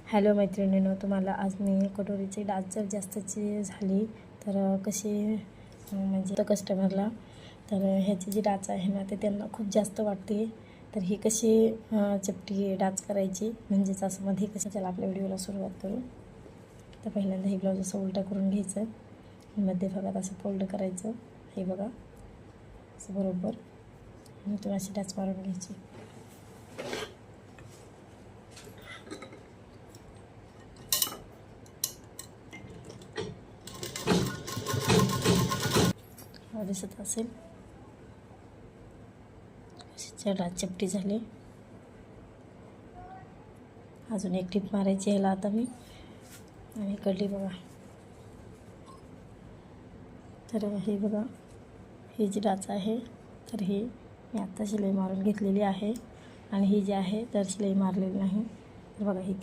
Hello मैत्रिणींनो, तुम्हाला आज मी कटोरीची डाच जर जास्तची झाली तर कशी म्हणजे तर कस्टमरला तर ह्याची जी डाच आहे ना ते त्यांना खूप जास्त वाटते. तर ही कशी चपटी डाच करायची म्हणजेच असं मध्ये कसं. चला आपल्या व्हिडिओला सुरुवात करू. तर पहिल्यांदा हे ब्लाऊज असं उलटा करून घ्यायचं, मध्ये भागात असं फोल्ड करायचं. हे बघा असं बरोबर आणि तुम्ही अशी डाच मारून घ्यायची. दिसत असेल अशी डाच चपटी झाली. अजून एक टीप मारायची ह्याला आता मी, आणि इकडली बघा. तर हे बघा ही जी डाच आहे तर ही मी आत्ता शिलाई मारून घेतलेली आहे आणि ही जी आहे तर शिलाई मारलेली नाही. तर बघा ही